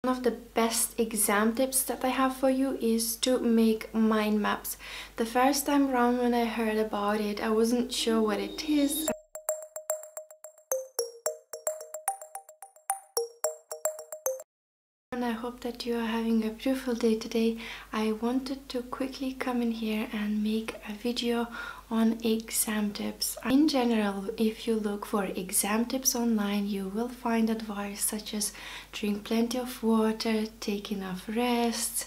One of the best exam tips that I have for you is to make mind maps. The first time around when I heard about it, I wasn't sure what it is. And I hope that you are having a beautiful day today. I wanted to quickly come in here and make a video on exam tips. In general, if you look for exam tips online, you will find advice such as drink plenty of water, take enough rest,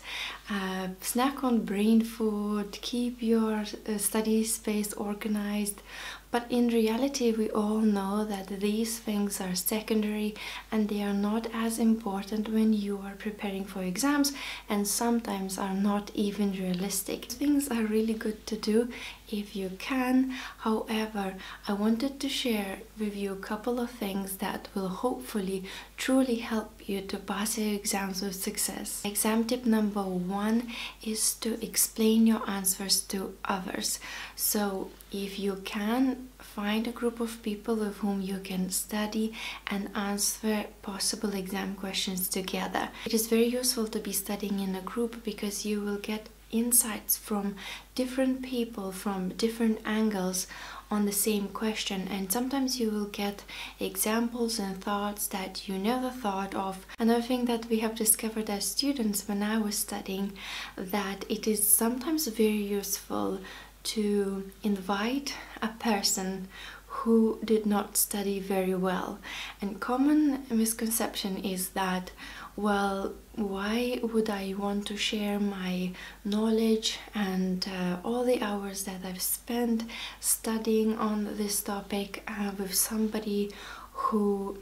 snack on brain food, keep your study space organized. But in reality, we all know that these things are secondary and they are not as important when you are preparing for exams, and sometimes are not even realistic. Things are really good to do if you can. However, I wanted to share with you a couple of things that will hopefully truly help you to pass your exams with success. Exam tip number 1 is to explain your answers to others. So if you can, find a group of people with whom you can study and answer possible exam questions together. It is very useful to be studying in a group because you will get insights from different people from different angles on the same question, and sometimes you will get examples and thoughts that you never thought of. Another thing that we have discovered as students when I was studying, that it is sometimes very useful to invite a person who did not study very well. And common misconception is that, well, why would I want to share my knowledge and all the hours that I've spent studying on this topic with somebody who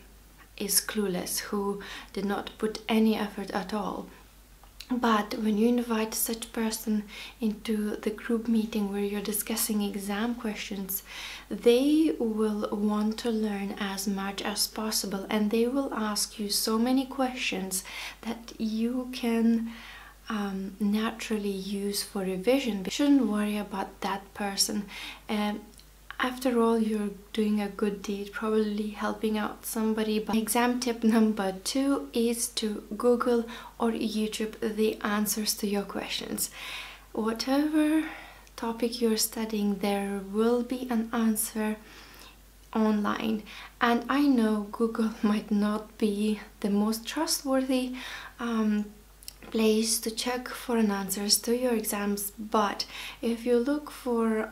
is clueless, who did not put any effort at all? But when you invite such person into the group meeting where you're discussing exam questions, they will want to learn as much as possible, and they will ask you so many questions that you can naturally use for revision. You shouldn't worry about that person. After all, you're doing a good deed, probably helping out somebody. But exam tip number 2 is to Google or YouTube the answers to your questions. Whatever topic you're studying, there will be an answer online. And I know Google might not be the most trustworthy place to check for answers to your exams, but if you look for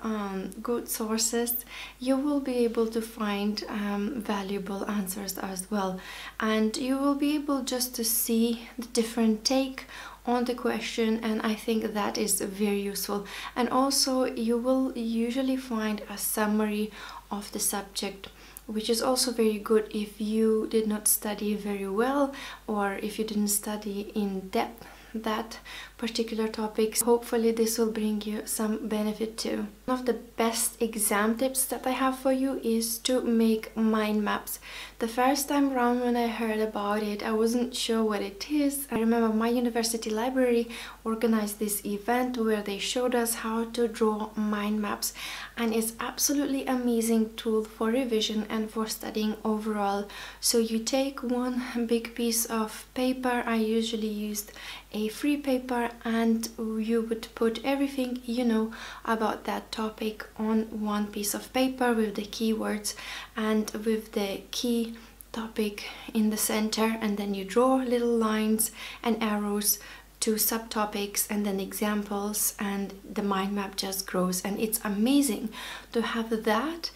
good sources, you will be able to find valuable answers as well, and you will be able just to see the different take on the question, and I think that is very useful. And also you will usually find a summary of the subject, which is also very good if you did not study very well, or if you didn't study in depth that particular topics. Hopefully this will bring you some benefit too. One of the best exam tips that I have for you is to make mind maps. The first time around when I heard about it, I wasn't sure what it is. I remember my university library organized this event where they showed us how to draw mind maps, and it's absolutely amazing tool for revision and for studying overall. So you take one big piece of paper, I usually used a free paper, and you would put everything you know about that topic on one piece of paper with the keywords and with the key topic in the center, and then you draw little lines and arrows to subtopics and then examples, and the mind map just grows. And it's amazing to have that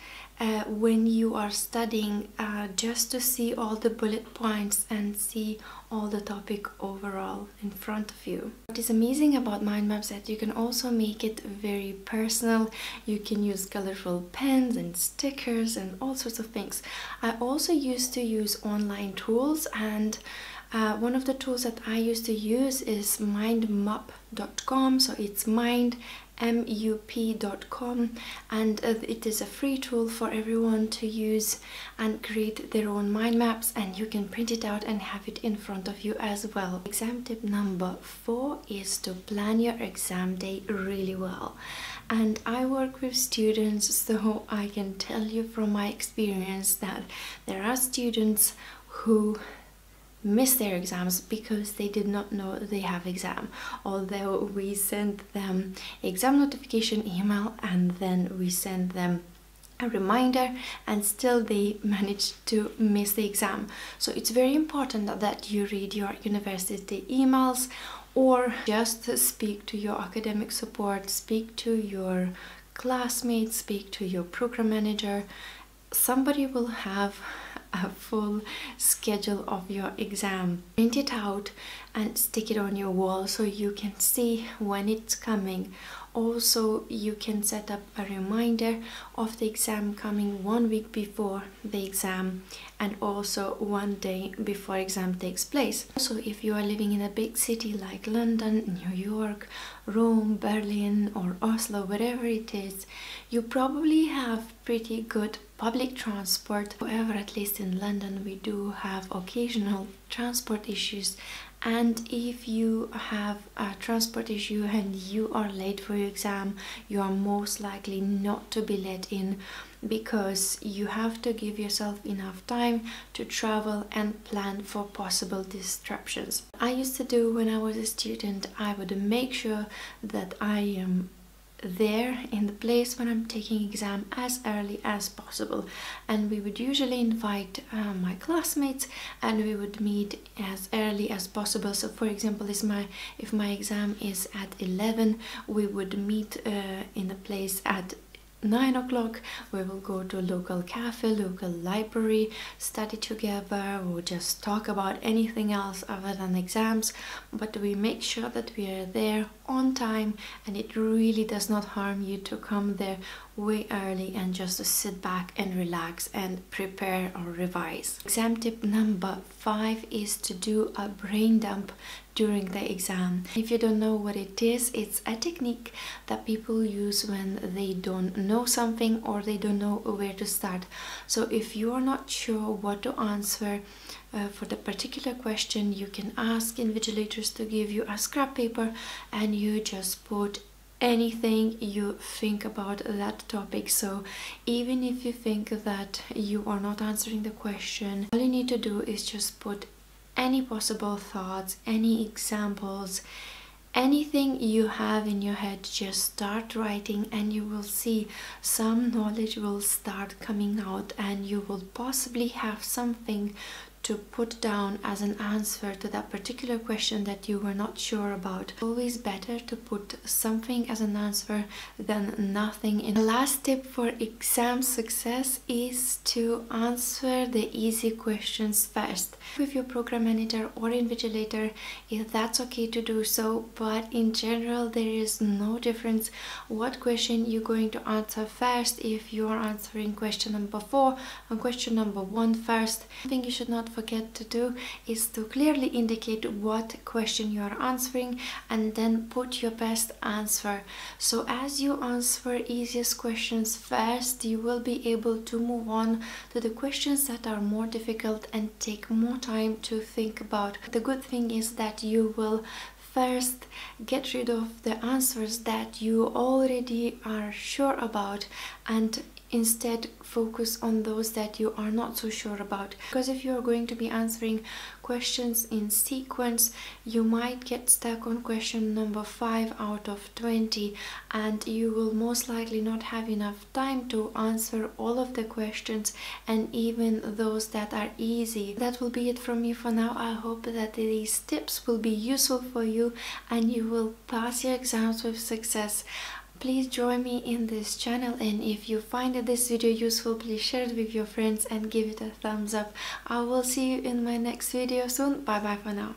when you are studying, just to see all the bullet points and see all the topic overall in front of you. What is amazing about mind maps is that you can also make it very personal. You can use colorful pens and stickers and all sorts of things. I also used to use online tools, and one of the tools that I used to use is mindmup.com. So it's mup.com, and it is a free tool for everyone to use and create their own mind maps, and you can print it out and have it in front of you as well. Exam tip number 4 is to plan your exam day really well. And I work with students, so I can tell you from my experience that there are students who miss their exams because they did not know they have exam, although we sent them exam notification email and then we sent them a reminder, and still they managed to miss the exam. So it's very important that you read your university emails, or just speak to your academic support, speak to your classmates, speak to your program manager. Somebody will have a full schedule of your exam. Print it out and stick it on your wall so you can see when it's coming. Also, you can set up a reminder of the exam coming 1 week before the exam, and also 1 day before exam takes place. So if you are living in a big city like London, New York, Rome, Berlin or Oslo, wherever it is, you probably have pretty good public transport. However, at least in London we do have occasional transport issues, and if you have a transport issue and you are late for your exam, you are most likely not to be let in, because you have to give yourself enough time to travel and plan for possible disruptions. I used to do when I was a student, I would make sure that I am there in the place when I'm taking exam as early as possible, and we would usually invite my classmates and we would meet as early as possible. So for example, if my exam is at 11, we would meet in a place at 9 o'clock. We will go to a local cafe, local library, study together, or just talk about anything else other than exams, but we make sure that we are there on time, and it really does not harm you to come there way early and just to sit back and relax and prepare or revise. Exam tip number 5 is to do a brain dump during the exam. If you don't know what it is, it's a technique that people use when they don't know something or they don't know where to start. So if you are not sure what to answer for the particular question, you can ask invigilators to give you a scrap paper and you just put anything you think about that topic. So even if you think that you are not answering the question, all you need to do is just put any possible thoughts, any examples, anything you have in your head. Just start writing and you will see some knowledge will start coming out, and you will possibly have something to put down as an answer to that particular question that you were not sure about. Always better to put something as an answer than nothing. And the last tip for exam success is to answer the easy questions first. With your program manager or invigilator, if that's okay to do so, but in general there is no difference what question you're going to answer first. If you are answering question number 4 and question number 1 first, one thing you should not forget to do is to clearly indicate what question you are answering and then put your best answer. So as you answer easiest questions first, you will be able to move on to the questions that are more difficult and take more time to think about. The good thing is that you will first get rid of the answers that you already are sure about and instead focus on those that you are not so sure about. Because if you are going to be answering questions in sequence, you might get stuck on question number 5 out of 20, and you will most likely not have enough time to answer all of the questions, and even those that are easy. That will be it from me for now. I hope that these tips will be useful for you and you will pass your exams with success. Please join me in this channel, and if you find this video useful, please share it with your friends and give it a thumbs up. I will see you in my next video soon. Bye bye for now.